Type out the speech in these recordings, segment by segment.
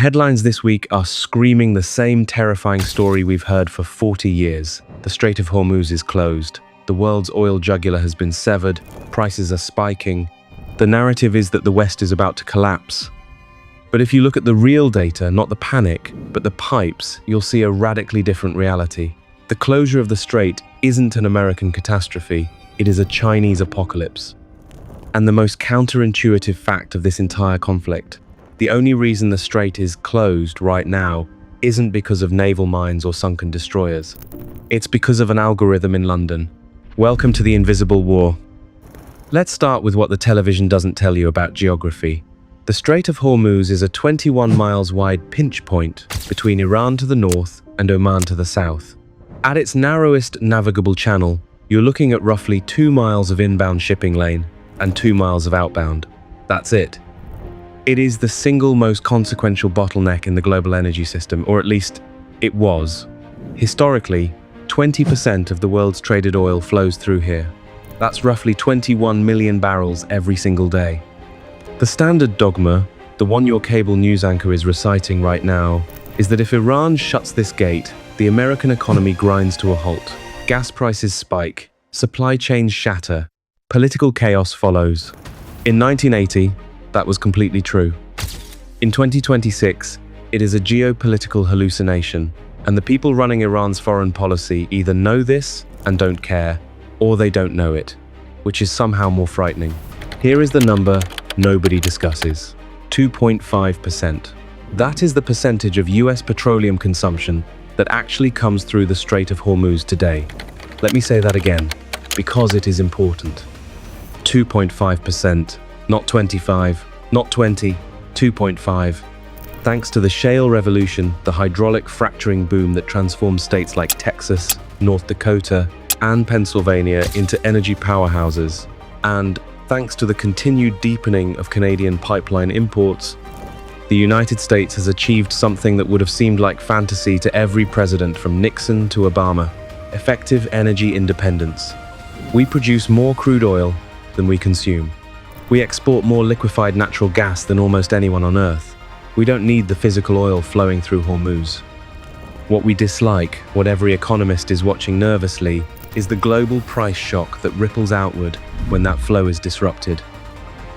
headlines this week are screaming the same terrifying story we've heard for 40 years. The Strait of Hormuz is closed. The world's oil jugular has been severed. Prices are spiking. The narrative is that the West is about to collapse. But if you look at the real data, not the panic, but the pipes, you'll see a radically different reality. The closure of the strait isn't an American catastrophe. It is a Chinese apocalypse. And the most counterintuitive fact of this entire conflict: the only reason the strait is closed right now isn't because of naval mines or sunken destroyers. It's because of an algorithm in London. Welcome to the invisible war. Let's start with what the television doesn't tell you about geography. The Strait of Hormuz is a 21 miles wide pinch point between Iran to the north and Oman to the south. At its narrowest navigable channel, you're looking at roughly 2 miles of inbound shipping lane and 2 miles of outbound. That's it. It is the single most consequential bottleneck in the global energy system, or at least it was. Historically, 20% of the world's traded oil flows through here. That's roughly 21 million barrels every single day. The standard dogma, the one your cable news anchor is reciting right now, is that if Iran shuts this gate, the American economy grinds to a halt. Gas prices spike, supply chains shatter, political chaos follows. In 1980, that was completely true. In 2026, it is a geopolitical hallucination, and the people running Iran's foreign policy either know this and don't care, or they don't know it, which is somehow more frightening. Here is the number nobody discusses: 2.5%. That is the percentage of US petroleum consumption that actually comes through the Strait of Hormuz today. Let me say that again, because it is important. 2.5%, not 25, not 20, 2.5. Thanks to the shale revolution, the hydraulic fracturing boom that transformed states like Texas, North Dakota, and Pennsylvania into energy powerhouses, and thanks to the continued deepening of Canadian pipeline imports, the United States has achieved something that would have seemed like fantasy to every president from Nixon to Obama: effective energy independence. We produce more crude oil than we consume. We export more liquefied natural gas than almost anyone on Earth. We don't need the physical oil flowing through Hormuz. What we dislike, what every economist is watching nervously, is the global price shock that ripples outward when that flow is disrupted.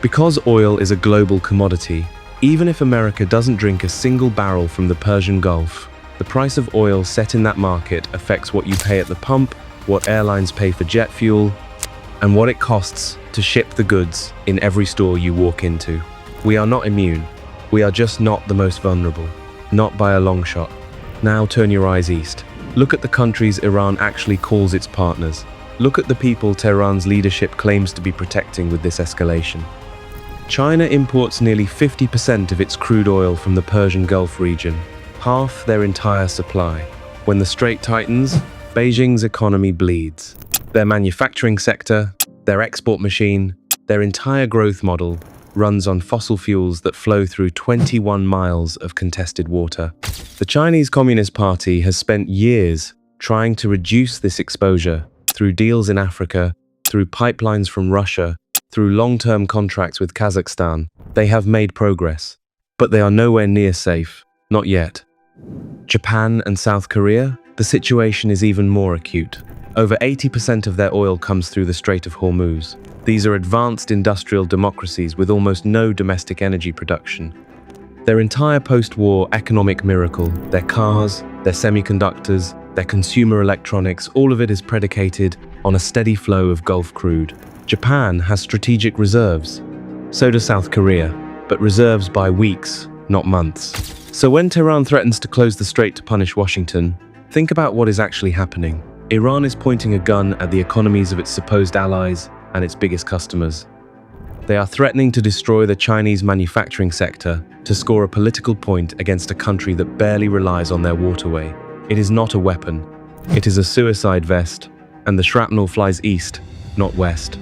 Because oil is a global commodity, even if America doesn't drink a single barrel from the Persian Gulf, the price of oil set in that market affects what you pay at the pump, what airlines pay for jet fuel, and what it costs to ship the goods in every store you walk into. We are not immune. We are just not the most vulnerable. Not by a long shot. Now turn your eyes east. Look at the countries Iran actually calls its partners. Look at the people Tehran's leadership claims to be protecting with this escalation. China imports nearly 50% of its crude oil from the Persian Gulf region, half their entire supply. When the strait tightens, Beijing's economy bleeds. Their manufacturing sector, their export machine, their entire growth model runs on fossil fuels that flow through 21 miles of contested water. The Chinese Communist Party has spent years trying to reduce this exposure through deals in Africa, through pipelines from Russia, through long-term contracts with Kazakhstan. They have made progress, but they are nowhere near safe, not yet. Japan and South Korea, the situation is even more acute. Over 80% of their oil comes through the Strait of Hormuz. These are advanced industrial democracies with almost no domestic energy production. Their entire post-war economic miracle, their cars, their semiconductors, their consumer electronics, all of it is predicated on a steady flow of Gulf crude. Japan has strategic reserves. So does South Korea, but reserves by weeks, not months. So when Tehran threatens to close the strait to punish Washington, think about what is actually happening. Iran is pointing a gun at the economies of its supposed allies and its biggest customers. They are threatening to destroy the Chinese manufacturing sector to score a political point against a country that barely relies on their waterway. It is not a weapon. It is a suicide vest, and the shrapnel flies east, not west.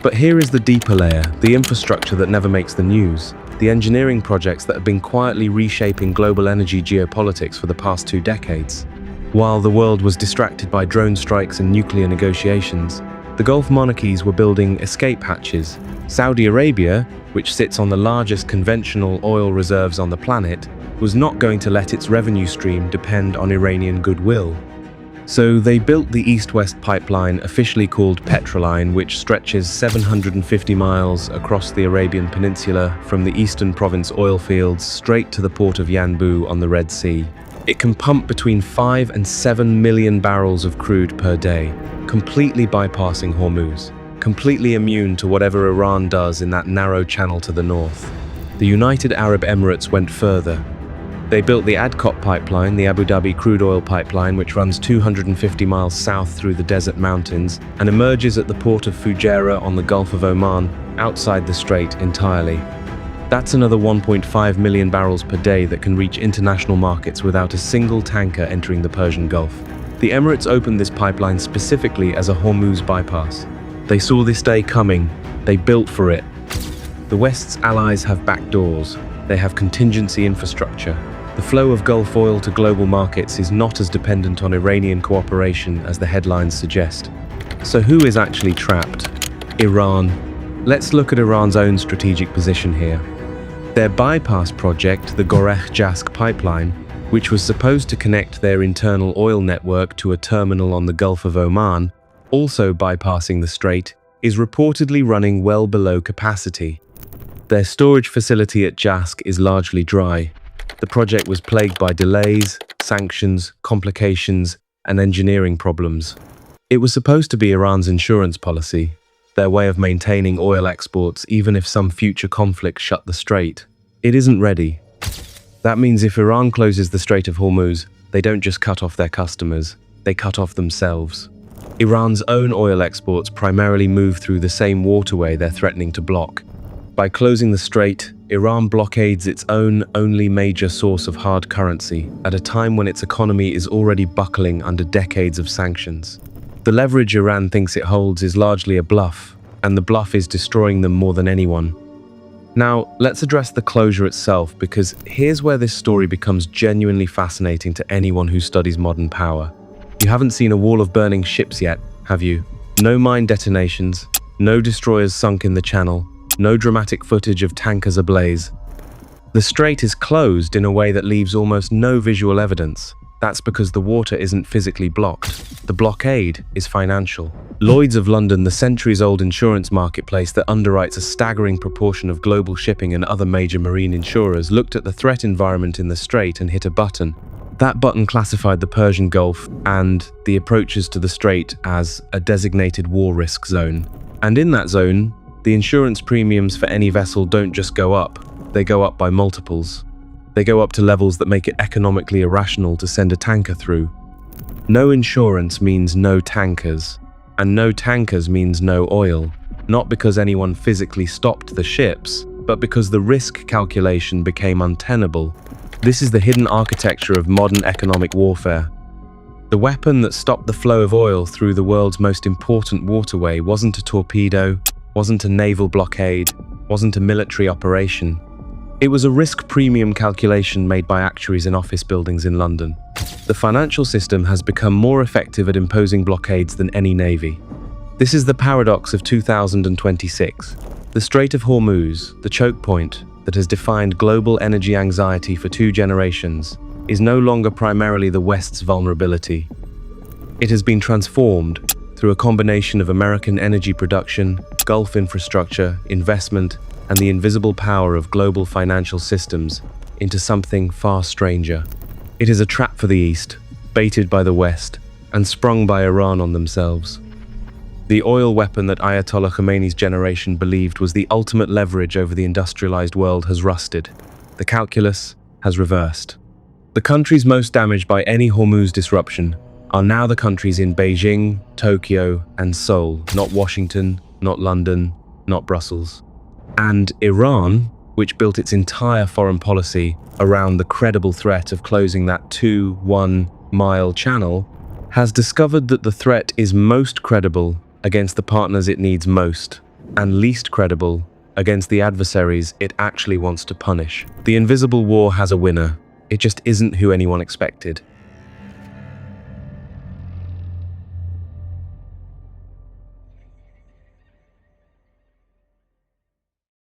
But here is the deeper layer, the infrastructure that never makes the news, the engineering projects that have been quietly reshaping global energy geopolitics for the past 2 decades. While the world was distracted by drone strikes and nuclear negotiations, the Gulf monarchies were building escape hatches. Saudi Arabia, which sits on the largest conventional oil reserves on the planet, was not going to let its revenue stream depend on Iranian goodwill. So they built the East-West pipeline, officially called Petroline, which stretches 750 miles across the Arabian Peninsula from the eastern province oil fields straight to the port of Yanbu on the Red Sea. It can pump between 5 and 7 million barrels of crude per day, completely bypassing Hormuz, completely immune to whatever Iran does in that narrow channel to the north. The United Arab Emirates went further. They built the Adcock pipeline, the Abu Dhabi crude oil pipeline, which runs 250 miles south through the desert mountains and emerges at the port of Fujairah on the Gulf of Oman, outside the strait entirely. That's another 1.5 million barrels per day that can reach international markets without a single tanker entering the Persian Gulf. The Emirates opened this pipeline specifically as a Hormuz bypass. They saw this day coming. They built for it. The West's allies have backdoors. They have contingency infrastructure. The flow of Gulf oil to global markets is not as dependent on Iranian cooperation as the headlines suggest. So who is actually trapped? Iran. Let's look at Iran's own strategic position here. Their bypass project, the Goreh-Jask pipeline, which was supposed to connect their internal oil network to a terminal on the Gulf of Oman, also bypassing the strait, is reportedly running well below capacity. Their storage facility at Jask is largely dry. The project was plagued by delays, sanctions, complications, and engineering problems. It was supposed to be Iran's insurance policy, their way of maintaining oil exports even if some future conflict shut the strait. It isn't ready. That means if Iran closes the Strait of Hormuz, they don't just cut off their customers, they cut off themselves. Iran's own oil exports primarily move through the same waterway they're threatening to block. By closing the strait, Iran blockades its own only major source of hard currency at a time when its economy is already buckling under decades of sanctions. The leverage Iran thinks it holds is largely a bluff, and the bluff is destroying them more than anyone. Now, let's address the closure itself, because here's where this story becomes genuinely fascinating to anyone who studies modern power. You haven't seen a wall of burning ships yet, have you? No mine detonations, no destroyers sunk in the channel, no dramatic footage of tankers ablaze. The strait is closed in a way that leaves almost no visual evidence. That's because the water isn't physically blocked. The blockade is financial. Lloyd's of London, the centuries-old insurance marketplace that underwrites a staggering proportion of global shipping and other major marine insurers, looked at the threat environment in the strait and hit a button. That button classified the Persian Gulf and the approaches to the strait as a designated war risk zone. And in that zone, the insurance premiums for any vessel don't just go up, they go up by multiples. They go up to levels that make it economically irrational to send a tanker through. No insurance means no tankers, and no tankers means no oil, not because anyone physically stopped the ships, but because the risk calculation became untenable. This is the hidden architecture of modern economic warfare. The weapon that stopped the flow of oil through the world's most important waterway wasn't a torpedo, wasn't a naval blockade, wasn't a military operation. It was a risk premium calculation made by actuaries in office buildings in London. The financial system has become more effective at imposing blockades than any navy. This is the paradox of 2026. The Strait of Hormuz, the choke point that has defined global energy anxiety for 2 generations, is no longer primarily the West's vulnerability. It has been transformed through a combination of American energy production, Gulf infrastructure, investment, and the invisible power of global financial systems into something far stranger. It is a trap for the East, baited by the West, and sprung by Iran on themselves. The oil weapon that Ayatollah Khomeini's generation believed was the ultimate leverage over the industrialized world has rusted. The calculus has reversed. The countries most damaged by any Hormuz disruption are now the countries in Beijing, Tokyo, and Seoul, not Washington, not London, not Brussels. And Iran, which built its entire foreign policy around the credible threat of closing that 2-1-mile channel, has discovered that the threat is most credible against the partners it needs most, and least credible against the adversaries it actually wants to punish. The invisible war has a winner. It just isn't who anyone expected.